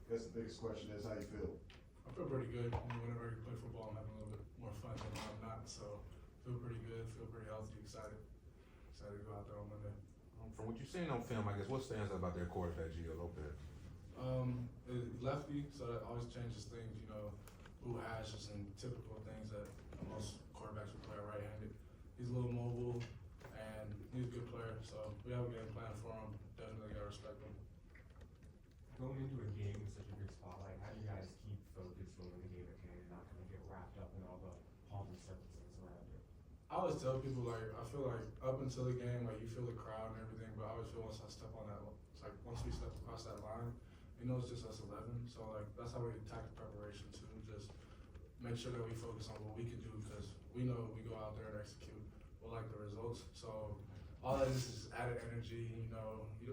guess the biggest question is, how you feel? I feel pretty good. Whenever I play football, I'm having a little bit more fun than when I'm not. So feel pretty good, feel pretty healthy, excited. Excited to go out there on Monday. From what you've seen on film, I guess what stands out about their quarterback, Gio Lopez? Lefty, so that always changes things, blue hashes and typical things that most quarterbacks would play right-handed. He's a little mobile and he's a good player, so we have a game plan for him. Definitely gotta respect him. Going into a game in such a big spotlight, how do you guys keep focused when the game at hand and not kind of get wrapped up in all the pomp and circumstances around it? I always tell people, I feel like up until the game, you feel the crowd and everything, but I always feel once I step on that, it's like once we step across that line, it's just us 11. So that's how we attack the preparation too. Just make sure that we focus on what we can do because we know if we go out there and execute, we'll like the results. So all that is added energy.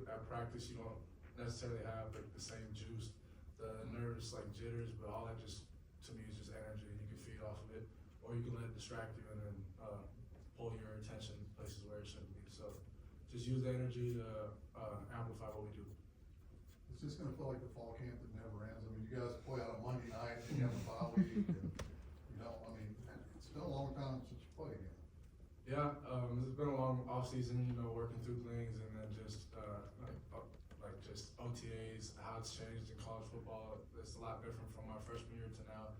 At practice you don't necessarily have the same juice, the nervous jitters, but all that just to me is just energy, and you can feed off of it, or you can let it distract you and then pull your attention places where it shouldn't be. So just use the energy to amplify what we do. It's just gonna feel like the fall camp that never ends. I mean, you guys play out on Monday night, and you have a bye week, and, it's been a long time since you played again. Yeah, it's been a long off season, working through things, and then just just OTAs, how it's changed in college football. It's a lot different from my freshman year to now.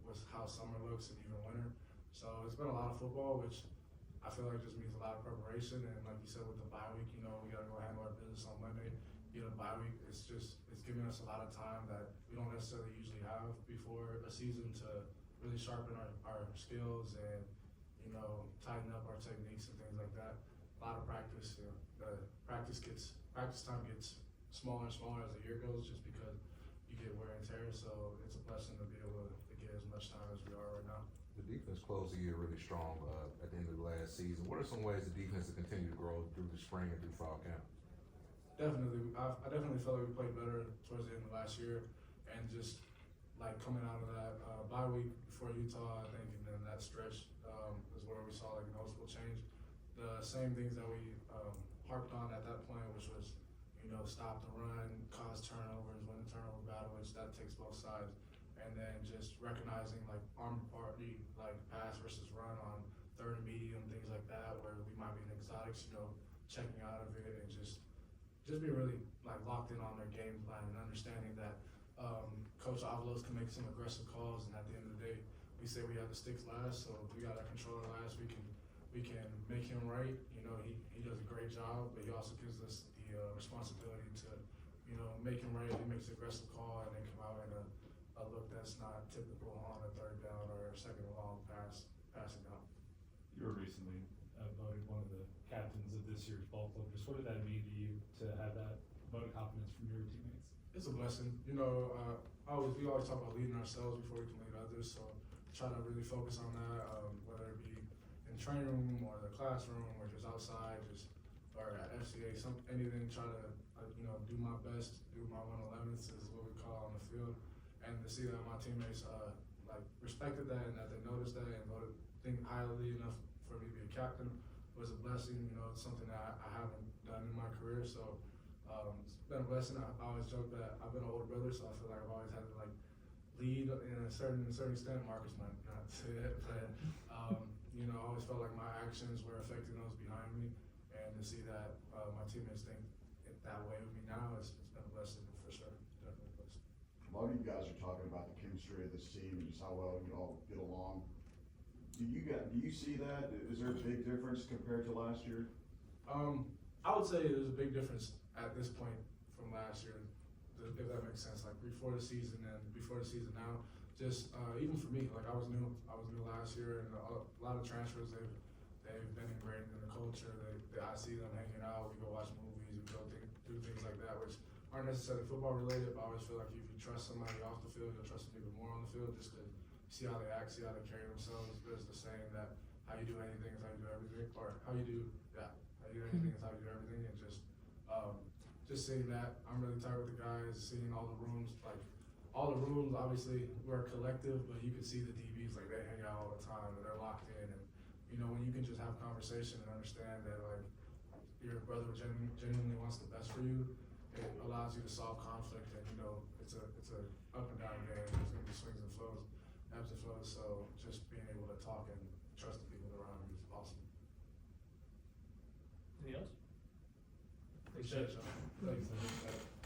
Was how summer looks and even winter. So it's been a lot of football, which I feel like just means a lot of preparation. And like you said, with the bye week, we gotta go handle our business on Monday. A bye week, it's giving us a lot of time that we don't necessarily usually have before a season to really sharpen our skills and tighten up our techniques and things like that. A lot of practice. The practice time gets smaller and smaller as the year goes, just because you get wear and tear. So it's a blessing to be able to get as much time as we are right now. The defense closed the year really strong at the end of the last season. What are some ways the defense will continue to grow through the spring and through fall camp? Definitely, I definitely felt like we played better towards the end of last year, and just coming out of that bye week before Utah, I think, and then that stretch is where we saw noticeable change. The same things that we harped on at that point, which was stop the run, cause turnovers, win the turnover battle, which that takes both sides, and then just recognizing arm party, pass versus run on third and medium, things like that, where we might be in exotics, checking out of it and just be really locked in on their game plan and understanding that Coach Avalos can make some aggressive calls, and at the end of the day, we say we have the sticks last, so if we got our controller last, we can make him right. He does a great job, but he also gives us the responsibility to make him right. He makes an aggressive call and then come out in a look that's not typical on a third down or a second and long passing down. You were recently voted one of the captains of this year's ball club. Just what did that mean to you to have that vote of confidence from your teammates? It's a blessing. We always talk about leading ourselves before we can lead others. So try to really focus on that, whether it be in the training room or the classroom or just outside, or at FCA, anything. Try to do my best, do my 111ths is what we call on the field, and to see that my teammates respected that and that they noticed that and think highly enough for me to be a captain was a blessing. It's something that I haven't done in my career, so it's been a blessing. I always joke that I've been an older brother, so I feel like I've always had to lead in a certain extent. Marcus might not say that, but I always felt like my actions were affecting those behind me, and to see that my teammates think it that way with me now, it's been a blessing for sure. Definitely a blessing. A lot of you guys are talking about the chemistry of this team and just how well you all get along. Do you see that? Is there a big difference compared to last year? I would say there's a big difference at this point from last year, if that makes sense. Before the season and before the season now, just even for me, I was new last year, and a lot of transfers they've been ingrained in the culture. I see them hanging out. We go watch movies. We go do things like that, which aren't necessarily football related. But I always feel like if you trust somebody off the field, you'll trust them even more on the field, just to see how they act, see how they carry themselves. There's the saying that how you do anything is how you do everything, or how you do anything is how you do everything, and just seeing that. I'm really tired with the guys, seeing all the rooms, all the rooms, obviously we're a collective, but you can see the DBs, they hang out all the time and they're locked in, and when you can just have conversation and understand that your brother genuinely wants the best for you, it allows you to solve conflict, and you know, it's a up and down game, there's gonna be swings and flows, ebbs and flows, so just being able to talk and trust the people around you is awesome. Anything else? Appreciate it, y'all. Thanks.